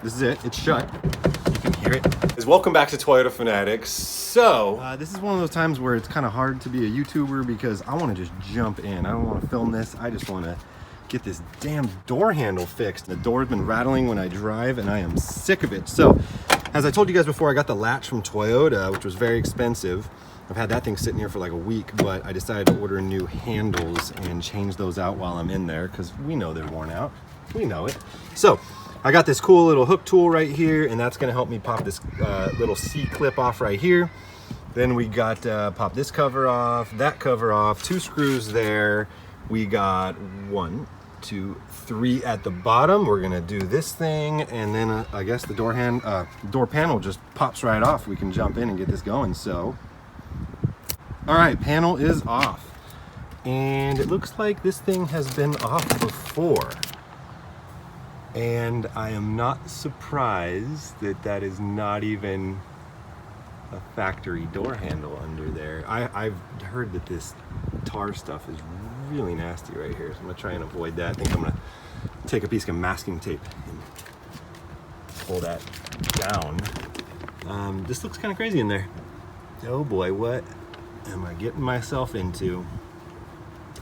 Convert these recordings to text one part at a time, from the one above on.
This is it. It's shut. You can hear it. Welcome back to Toyota Fanatics. So, this is one of those times where it's kind of hard to be a YouTuber because I want to just jump in. I don't want to film this. I just want to get this damn door handle fixed. The door's been rattling when I drive and I am sick of it. So, as I told you guys before, I got the Latch from Toyota, which was very expensive. I've had that thing sitting here for like a week, but I decided to order new handles and change those out while I'm in there because we know they're worn out. We know it. So, I got this cool little hook tool right here, and that's gonna help me pop this little C-clip off right here. Then we got pop this cover off, that cover off, 2 screws there. We got 1, 2, 3 at the bottom. We're gonna do this thing, and then I guess the door panel just pops right off. We can jump in and get this going. So, all right, panel is off, and it looks like this thing has been off before. And I am not surprised that that is not even a factory door handle under there. I've heard that this tar stuff is really nasty right here, so I'm gonna try and avoid that. I think I'm gonna take a piece of masking tape and pull that down. This looks kind of crazy in there. Oh boy, what am I getting myself into?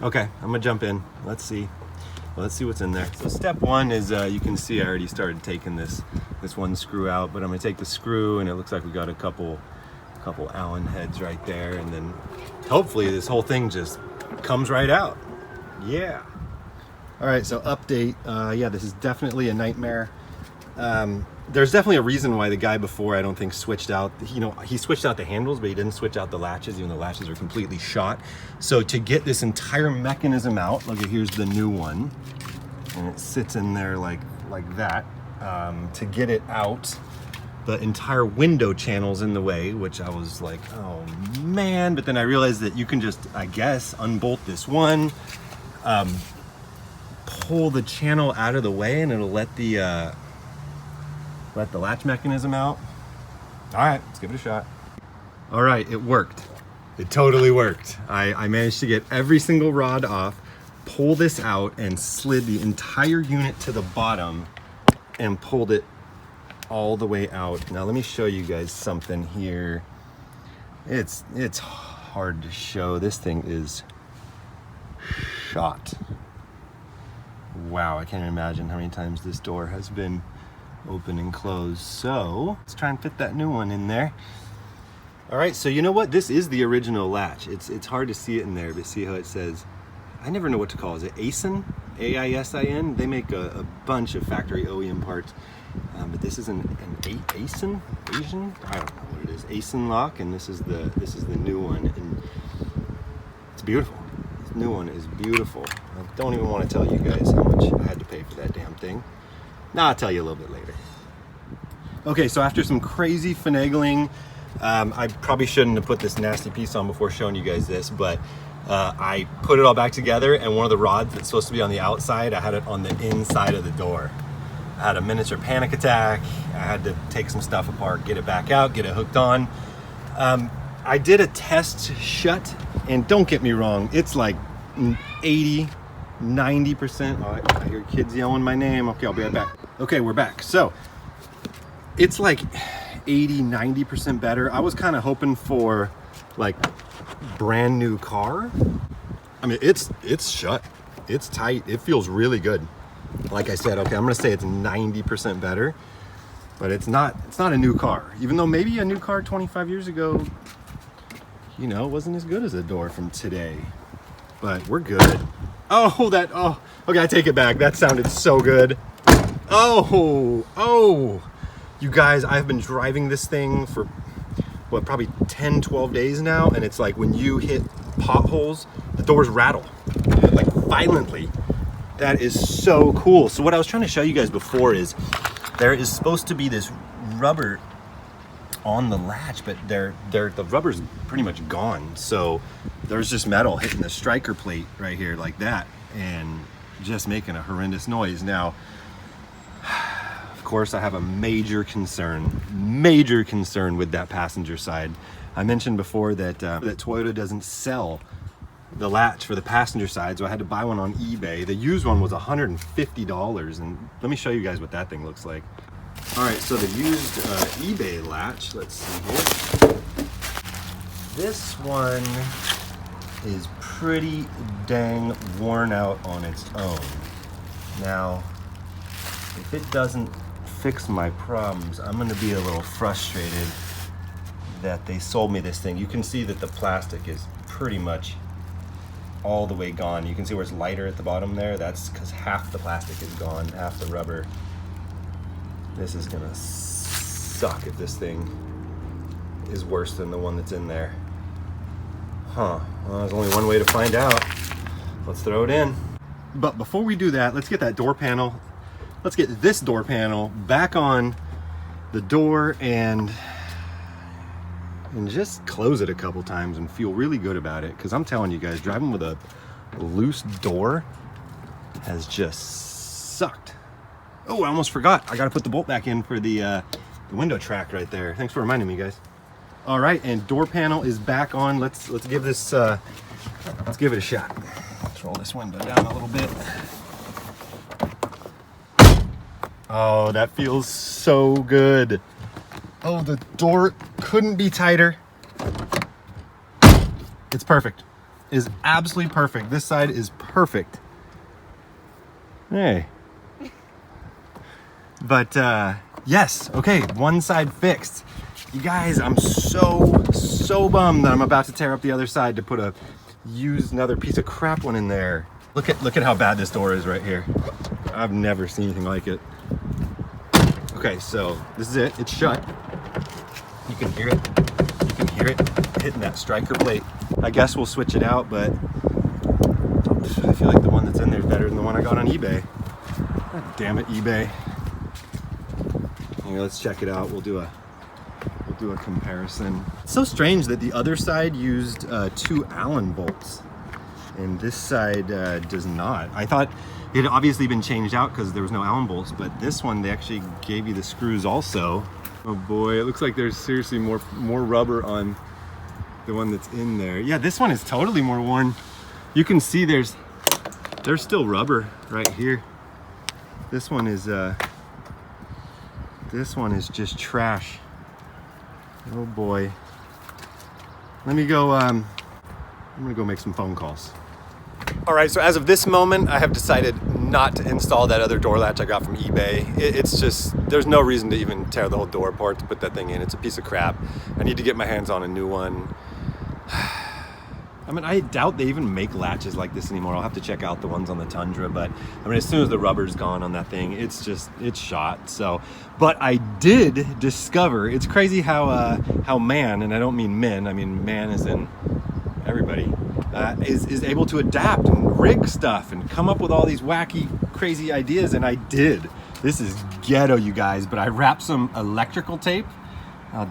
Okay, I'm gonna jump in. Let's see. Let's see what's in there. So step 1 is, you can see I already started taking this one screw out, but I'm gonna take the screw, and it looks like we got a couple Allen heads right there, and then hopefully this whole thing just comes right out. Yeah. All right, so update. Yeah, this is definitely a nightmare. There's definitely a reason why the guy before, I don't think, switched out, he switched out the handles, but he didn't switch out the latches, even though the latches are completely shot. So to get this entire mechanism out, look at, here's the new one, and it sits in there like that. To get it out, the entire window channel's in the way, which I was like, oh man, but then I realized that you can just, I guess, unbolt this one, pull the channel out of the way, and it'll let the latch mechanism out. All right, let's give it a shot. All right, it worked. It totally worked. I managed to get every single rod off, pull this out, and slid the entire unit to the bottom and pulled it all the way out. Now let me show you guys something here. It's hard to show. This thing is shot. Wow, I can't imagine how many times this door has been open and closed. So let's try and fit that new one in there. All right, so you know what? This is the original latch. It's hard to see it in there, but see how it says, I never know what to call it. Is it ASIN? A-I-S-I-N? They make a bunch of factory OEM parts, but this is an ASIN? Asian? I don't know what it is. ASIN lock, and this is the new one, and it's beautiful. This new one is beautiful. I don't even want to tell you guys how much I had to pay for that damn thing. Now I'll tell you a little bit later. Okay, so after some crazy finagling, I probably shouldn't have put this nasty piece on before showing you guys this, but I put it all back together, and one of the rods that's supposed to be on the outside, I had it on the inside of the door. I had a miniature panic attack. I had to take some stuff apart, get it back out, get it hooked on. I did a test shut, and don't get me wrong, it's like 80, 90%. Oh, I hear kids yelling my name. Okay, I'll be right back. Okay, we're back. So it's like 80, 90% better. I was kind of hoping for like brand new car. I mean, it's shut. It's tight. It feels really good. Like I said, okay, I'm gonna say it's 90% better, but it's not a new car. Even though maybe a new car 25 years ago, wasn't as good as a door from today. But we're good. Oh, okay, I take it back. That sounded so good. Oh, you guys, I've been driving this thing for, what, probably 10, 12 days now, and it's like when you hit potholes, the doors rattle, like violently. That is so cool. So what I was trying to show you guys before is there is supposed to be this rubber on the latch, but the rubber's pretty much gone. So there's just metal hitting the striker plate right here like that and just making a horrendous noise. Now, of course, I have a major concern with that passenger side. I mentioned before that Toyota doesn't sell the latch for the passenger side, so I had to buy one on eBay. The used one was $150, and let me show you guys what that thing looks like. All right, so the used eBay latch, let's see here. This one is pretty dang worn out on its own. Now, if it doesn't fix my problems, I'm gonna be a little frustrated that they sold me this thing. You can see that the plastic is pretty much all the way gone. You can see where it's lighter at the bottom there. That's because half the plastic is gone, half the rubber. This is gonna suck if this thing is worse than the one that's in there. Huh, well, there's only one way to find out. Let's throw it in. But before we do that, let's get that door panel. Let's get this door panel back on the door and just close it a couple times and feel really good about it. Because I'm telling you guys, driving with a loose door has just sucked. Oh, I almost forgot. I gotta put the bolt back in for the window track right there. Thanks for reminding me, guys. All right, and door panel is back on. Let's give this let's give it a shot. Let's roll this window down a little bit. Oh, that feels so good. Oh, the door couldn't be tighter. It's perfect. It is absolutely perfect. This side is perfect. Hey. But yes, okay, one side fixed. You guys, I'm so bummed that I'm about to tear up the other side to use another piece of crap one in there. Look at how bad this door is right here. I've never seen anything like it. Okay, so this is it. It's shut. You can hear it. You can hear it hitting that striker plate. I guess we'll switch it out, but I feel like the one that's in there is better than the one I got on eBay. God damn it, eBay. Here, let's check it out. We'll do a comparison. It's so strange that the other side used 2 Allen bolts and this side does not. I thought it had obviously been changed out because there was no Allen bolts, but this one they actually gave you the screws also. Oh boy, it looks like there's seriously more rubber on the one that's in there. Yeah, this one is totally more worn. You can see there's still rubber right here. This one is just trash. Oh boy. Let me go, I'm gonna go make some phone calls. All right, so as of this moment, I have decided not to install that other door latch I got from eBay. It's just, there's no reason to even tear the whole door apart to put that thing in. It's a piece of crap. I need to get my hands on a new one. I mean, I doubt they even make latches like this anymore. I'll have to check out the ones on the Tundra, but I mean, as soon as the rubber's gone on that thing, it's shot. So, but I did discover, it's crazy how man, and I don't mean men, I mean man as in everybody, is able to adapt and rig stuff and come up with all these wacky, crazy ideas, and I did. This is ghetto, you guys, but I wrapped some electrical tape.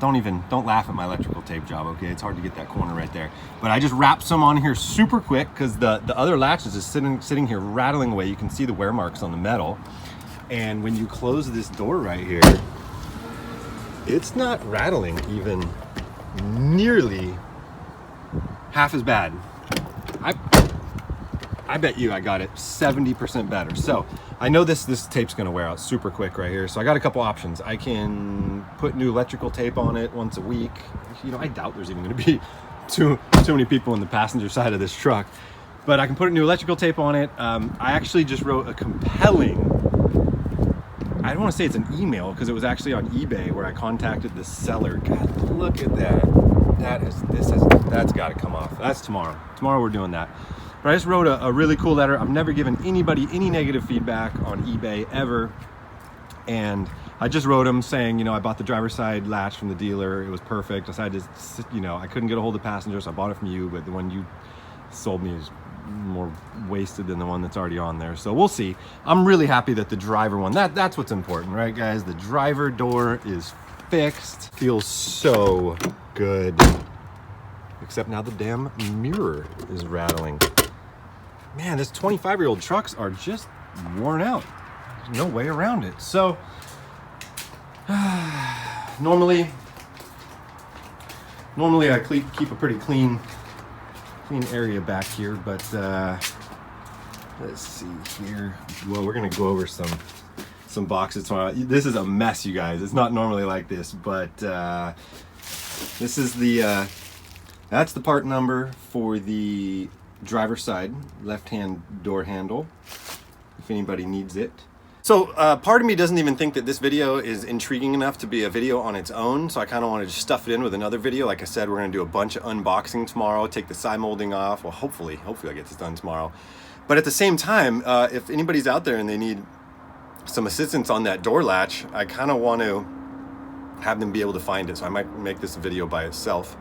Don't laugh at my electrical tape job, okay? It's hard to get that corner right there. But I just wrapped some on here super quick because the other latch is just sitting here rattling away. You can see the wear marks on the metal. And when you close this door right here, it's not rattling even nearly half as bad. I bet you I got it 70% better. So I know this tape's gonna wear out super quick right here. So I got a couple options. I can put new electrical tape on it once a week. You know, I doubt there's even gonna be too many people in the passenger side of this truck. But I can put new electrical tape on it. I actually just wrote a compelling, I don't wanna say it's an email because it was actually on eBay where I contacted the seller. God, look at that. That's gotta come off. That's tomorrow. Tomorrow we're doing that. But I just wrote a really cool letter. I've never given anybody any negative feedback on eBay ever. And I just wrote them saying, you know, I bought the driver's side latch from the dealer. It was perfect. I decided to, you know, I couldn't get a hold of the passenger, so I bought it from you, but the one you sold me is more wasted than the one that's already on there. So we'll see. I'm really happy that the driver one, that's what's important, right guys? The driver door is fixed. Feels so good. Except now the damn mirror is rattling. Man, this 25-year-old trucks are just worn out. There's no way around it. So, normally I keep a pretty clean area back here, but let's see here. Well, we're gonna go over some some boxes tomorrow. This is a mess, you guys. It's not normally like this, but this is the that's the part number for the driver's side left-hand door handle, if anybody needs it. So part of me doesn't even think that this video is intriguing enough to be a video on its own, so I kind of want to just stuff it in with another video. Like I said, we're going to do a bunch of unboxing tomorrow, take the side molding off. Well, hopefully I get this done tomorrow. But at the same time, if anybody's out there and they need some assistance on that door latch, I kind of want to have them be able to find it, so I might make this a video by itself.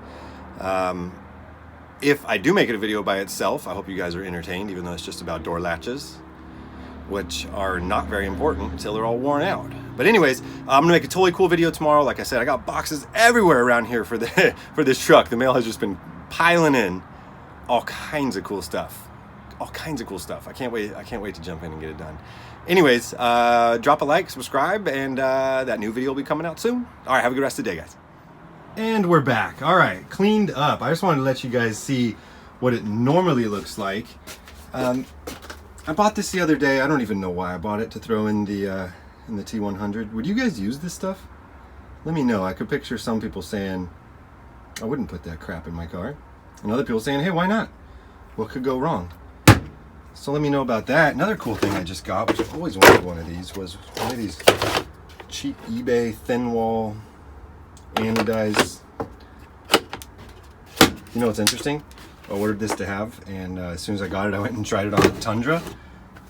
If I do make it a video by itself, I hope you guys are entertained, even though it's just about door latches, which are not very important until they're all worn out. But anyways, I'm gonna make a totally cool video tomorrow. Like I said, I got boxes everywhere around here for this truck. The mail has just been piling in all kinds of cool stuff. All kinds of cool stuff. I can't wait to jump in and get it done. Anyways, drop a like, subscribe, and that new video will be coming out soon. All right, have a good rest of the day, guys. And we're back. All right, cleaned up. I just wanted to let you guys see what it normally looks like. I bought this the other day. I don't even know why I bought it, to throw in the T100. Would you guys use this stuff? Let me know. I could picture some people saying, I wouldn't put that crap in my car. And other people saying, hey, why not? What could go wrong? So let me know about that. Another cool thing I just got, which I've always wanted one of these, was one of these cheap eBay thin wall anodized. You know what's interesting? I ordered this to have, and as soon as I got it, I went and tried it on the Tundra.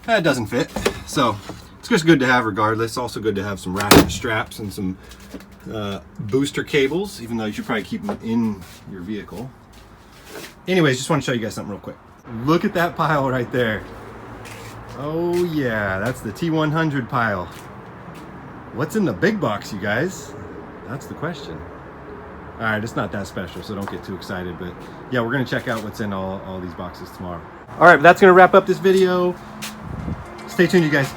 It doesn't fit, so it's just good to have regardless. Also good to have some ratchet straps and some booster cables, even though you should probably keep them in your vehicle. Anyways, just want to show you guys something real quick. Look at that pile right there. Oh yeah, that's the T100 pile. What's in the big box, you guys? That's the question. All right, it's not that special, so don't get too excited, but yeah, we're gonna check out what's in all these boxes tomorrow. All right, that's gonna wrap up this video. Stay tuned, you guys.